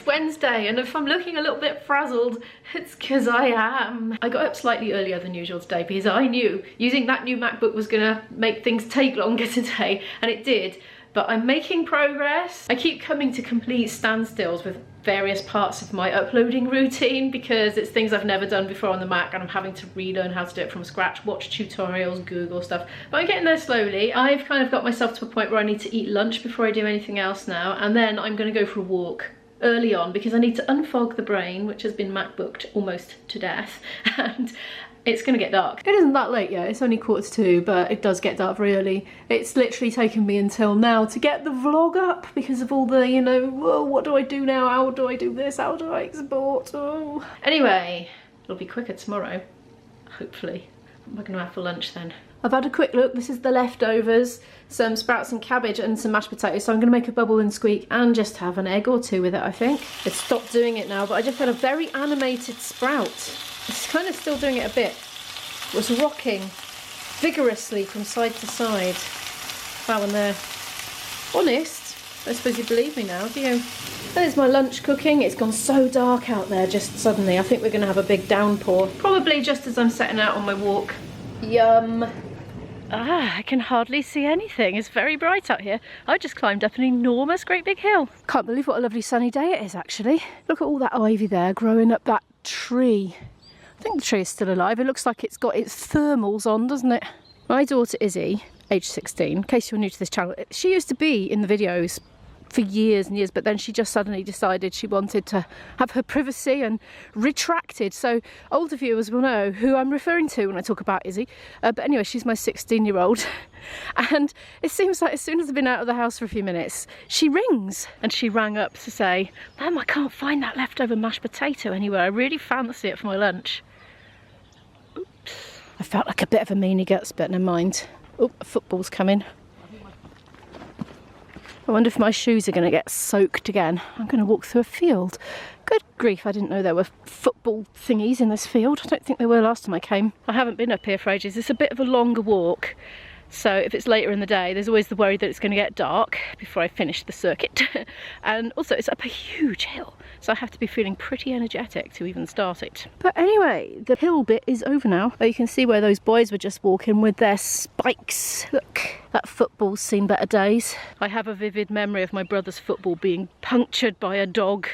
It's Wednesday, and if I'm looking a little bit frazzled, it's because I am. I got up slightly earlier than usual today because I knew using that new MacBook was gonna make things take longer today, and it did. But I'm making progress. I keep coming to complete standstills with various parts of my uploading routine because it's things I've never done before on the Mac, and I'm having to relearn how to do it from scratch, watch tutorials, Google stuff. But I'm getting there slowly. I've kind of got myself to a point where I need to eat lunch before I do anything else now, and then I'm gonna go for a walk early on because I need to unfog the brain, which has been MacBooked almost to death, and it's gonna get dark. It isn't that late yet, it's only 1:45, but it does get dark very early. It's literally taken me until now to get the vlog up because of all the, you know, whoa, what do I do now? How do I do this? How do I export? Oh. Anyway, it'll be quicker tomorrow, hopefully. What am I gonna have for lunch then? I've had a quick look. This is the leftovers, some sprouts and cabbage and some mashed potatoes. So I'm gonna make a bubble and squeak and just have an egg or two with it, I think. I've stopped doing it now, but I just had a very animated sprout. It's kind of still doing it a bit. It was rocking vigorously from side to side. That one there. Honest. I suppose you believe me now, do you? There's my lunch cooking. It's gone so dark out there just suddenly. I think we're going to have a big downpour. Probably just as I'm setting out on my walk. Yum. Ah, I can hardly see anything. It's very bright out here. I just climbed up an enormous, great big hill. Can't believe what a lovely sunny day it is, actually. Look at all that ivy there growing up that tree. I think the tree is still alive. It looks like it's got its thermals on, doesn't it? My daughter Izzy, age 16, in case you're new to this channel, she used to be in the videos for years and years, but then she just suddenly decided she wanted to have her privacy and retracted. So older viewers will know who I'm referring to when I talk about Izzy. But anyway, she's my 16-year-old. And it seems like as soon as I've been out of the house for a few minutes, she rings. And she rang up to say, Mum, I can't find that leftover mashed potato anywhere. I really fancy it for my lunch. Oops. I felt like a bit of a meanie guts, but never mind. Oh, a football's coming. I wonder if my shoes are going to get soaked again. I'm going to walk through a field. Good grief, I didn't know there were football thingies in this field. I don't think there were last time I came. I haven't been up here for ages. It's a bit of a longer walk. So if it's later in the day, there's always the worry that it's going to get dark before I finish the circuit. And also it's up a huge hill, so I have to be feeling pretty energetic to even start it. But anyway, the hill bit is over now. You can see where those boys were just walking with their spikes. Look, that football's seen better days. I have a vivid memory of my brother's football being punctured by a dog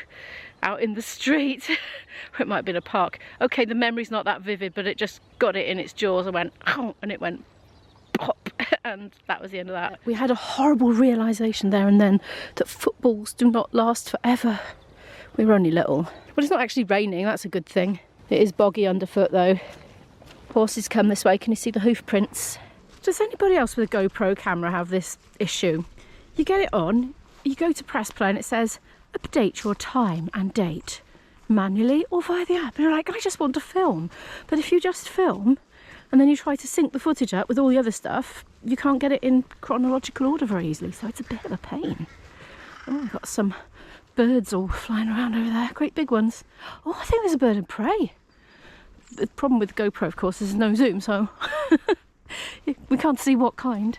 out in the street. Or it might have been a park. Okay, the memory's not that vivid, but it just got it in its jaws and went, oh, and it went pop, and that was the end of that. We had a horrible realisation there and then that footballs do not last forever. We were only little. Well, it's not actually raining, that's a good thing. It is boggy underfoot though. Horses come this way, can you see the hoof prints? Does anybody else with a GoPro camera have this issue? You get it on, you go to press play and it says, update your time and date, manually or via the app. And you're like, I just want to film. But if you just film, and then you try to sync the footage up with all the other stuff, you can't get it in chronological order very easily, so it's a bit of a pain. Oh, we've got some birds all flying around over there, great big ones. Oh, I think there's a bird of prey. The problem with GoPro, of course, is there's no zoom, so we can't see what kind.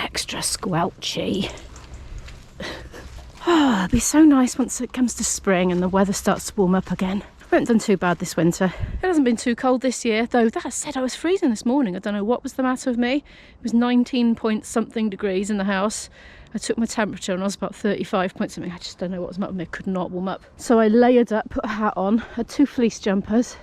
Extra squelchy. Oh, it'll be so nice once it comes to spring and the weather starts to warm up again. I haven't done too bad this winter. It hasn't been too cold this year, though that said, I was freezing this morning. I don't know what was the matter with me. It was 19 point something degrees in the house. I took my temperature and I was about 35 point something. I just don't know what was the matter with me. I could not warm up. So I layered up, put a hat on, had 2 fleece jumpers,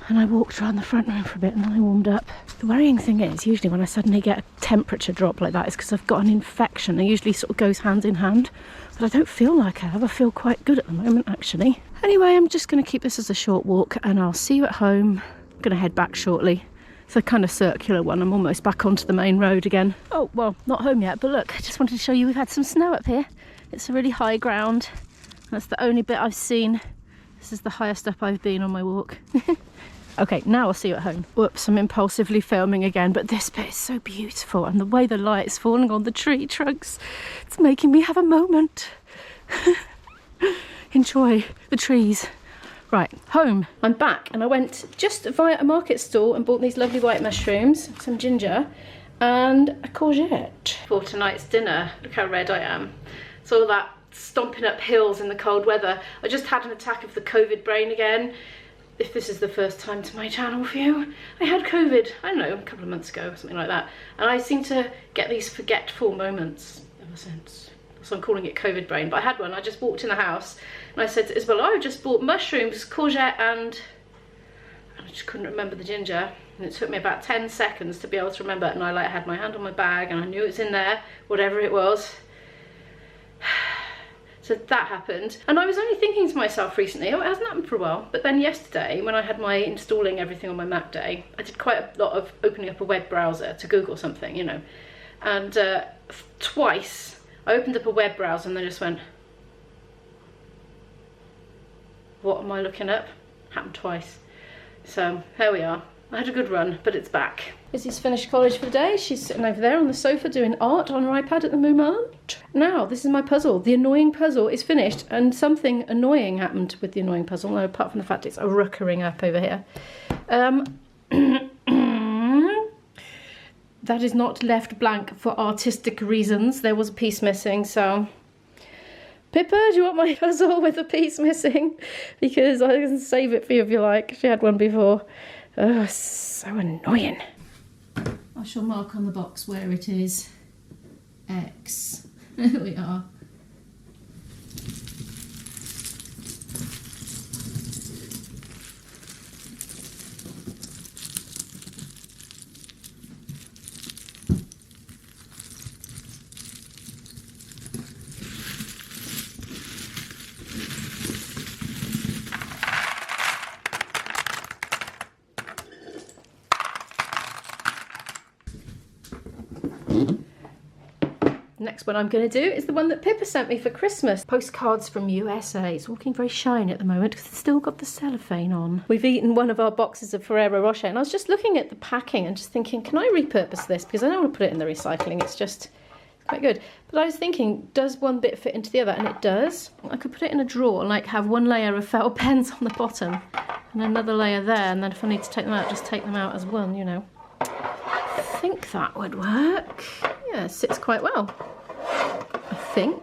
and I walked around the front room for a bit and then I warmed up. The worrying thing is, usually when I suddenly get a temperature drop like that, it's because I've got an infection. It usually sort of goes hand in hand, but I don't feel like I have. I feel quite good at the moment, actually. Anyway, I'm just going to keep this as a short walk and I'll see you at home. I'm going to head back shortly. It's a kind of circular one. I'm almost back onto the main road again. Oh, well, not home yet, but look, I just wanted to show you we've had some snow up here. It's a really high ground. That's the only bit I've seen. This is the highest up I've been on my walk. Okay, now I'll see you at home. Whoops, I'm impulsively filming again, but this bit is so beautiful and the way the light's falling on the tree trunks, it's making me have a moment. enjoy the trees. Right, home. I'm back and I went just via a market stall and bought these lovely white mushrooms, some ginger and a courgette. For tonight's dinner, look how red I am. It's all that stomping up hills in the cold weather. I just had an attack of the COVID brain again. If this is the first time to my channel view, I had COVID, I don't know, a couple of months ago, something like that. And I seem to get these forgetful moments ever since. So I'm calling it COVID brain, but I had one. I just walked in the house and I said to Isabel, oh, I just bought mushrooms, courgette and I just couldn't remember the ginger. And it took me about 10 seconds to be able to remember, and I like had my hand on my bag and I knew it was in there, whatever it was. So that happened. And I was only thinking to myself recently, oh, it hasn't happened for a while. But then yesterday, when I had my installing everything on my Mac day, I did quite a lot of opening up a web browser to Google something, you know. And twice, I opened up a web browser and then just went, what am I looking up? Happened twice. So there we are. I had a good run, but it's back. Izzy's finished college for the day. She's sitting over there on the sofa doing art on her iPad at the moment. Now, this is my puzzle. The annoying puzzle is finished, and something annoying happened with the annoying puzzle, apart from the fact it's a ruckering up over here. That is not left blank for artistic reasons. There was a piece missing, so... Pippa, do you want my puzzle with a piece missing? Because I can save it for you if you like. She had one before. Oh, so annoying. I shall mark on the box where it is. X. There we are. Next one I'm going to do is the one that Pippa sent me for Christmas. Postcards from USA. It's looking very shiny at the moment because it's still got the cellophane on. We've eaten one of our boxes of Ferrero Rocher and I was just looking at the packing and just thinking, can I repurpose this? Because I don't want to put it in the recycling. It's just quite good. But I was thinking, does one bit fit into the other? And it does. I could put it in a drawer and like have one layer of felt pens on the bottom and another layer there. And then if I need to take them out, just take them out as one, you know. I think that would work. Yeah, it sits quite well. I think.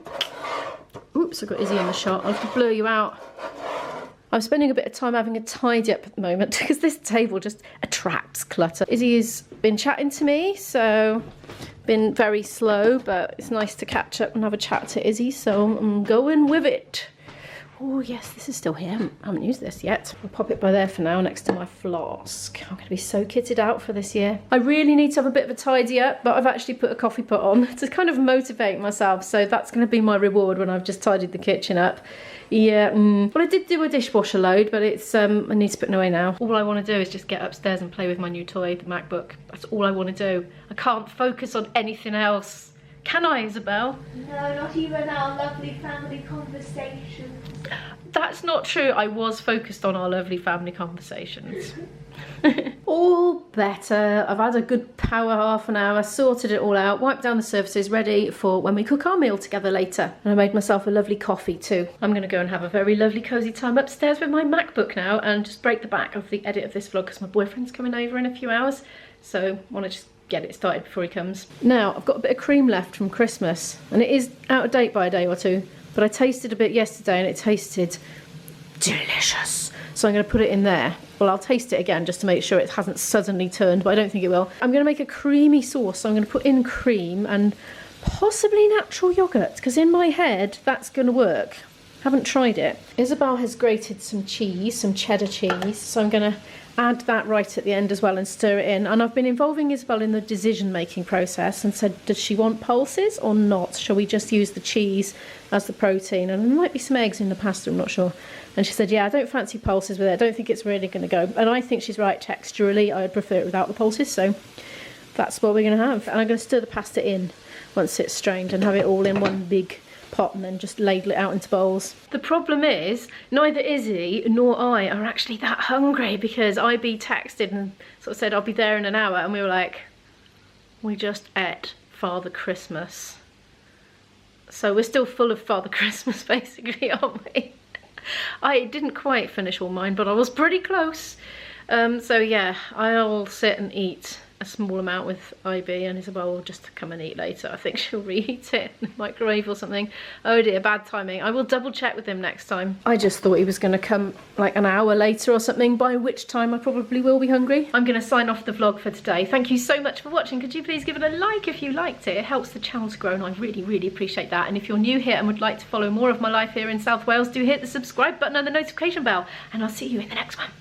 Oops, I've got Izzy in the shot. I'll have to blur you out. I'm spending a bit of time having a tidy up at the moment because this table just attracts clutter. Izzy has been chatting to me, so been very slow, but it's nice to catch up and have a chat to Izzy, so I'm going with it. Oh yes, this is still here. I haven't used this yet. I'll pop it by there for now next to my flask. I'm going to be so kitted out for this year. I really need to have a bit of a tidy up, but I've actually put a coffee pot on to kind of motivate myself. So that's going to be my reward when I've just tidied the kitchen up. Yeah, well I did do a dishwasher load, but it's I need to put it away now. All I want to do is just get upstairs and play with my new toy, the MacBook. That's all I want to do. I can't focus on anything else. Can I, Isabel? No, not even our lovely family conversations. That's not true. I was focused on our lovely family conversations. All better. I've had a good power half an hour, sorted it all out, wiped down the surfaces, ready for when we cook our meal together later. And I made myself a lovely coffee too. I'm going to go and have a very lovely cosy time upstairs with my MacBook now and just break the back of the edit of this vlog because my boyfriend's coming over in a few hours. So I want to just get it started before he comes. Now, I've got a bit of cream left from Christmas and it is out of date by a day or two, but I tasted a bit yesterday and it tasted delicious. So I'm going to put it in there. Well, I'll taste it again just to make sure it hasn't suddenly turned, but I don't think it will. I'm going to make a creamy sauce, so I'm going to put in cream and possibly natural yogurt, because in my head that's going to work. Haven't tried it. Isabel has grated some cheese, some cheddar cheese, so I'm going to add that right at the end as well and stir it in. And I've been involving Isabel in the decision-making process and said, does she want pulses or not? Shall we just use the cheese as the protein? And there might be some eggs in the pasta, I'm not sure. And she said, yeah, I don't fancy pulses with it. I don't think it's really going to go. And I think she's right texturally. I'd prefer it without the pulses, so that's what we're going to have. And I'm going to stir the pasta in once it's strained and have it all in one big pot and then just ladle it out into bowls. The problem is neither Izzy nor I are actually that hungry, because IB texted and sort of said I'll be there in an hour, and we were like, we just ate Father Christmas. So we're still full of Father Christmas basically, aren't we? I didn't quite finish all mine, but I was pretty close. So yeah, I'll sit and eat a small amount with Ivy, and Isabel will just come and eat later. I think she'll reheat it in the microwave or something. Oh dear, bad timing. I will double check with him next time. I just thought he was going to come like an hour later or something, by which time I probably will be hungry. I'm going to sign off the vlog for today. Thank you so much for watching. Could you please give it a like if you liked it? It helps the channel to grow, and I really, really appreciate that. And if you're new here and would like to follow more of my life here in South Wales, do hit the subscribe button and the notification bell, and I'll see you in the next one.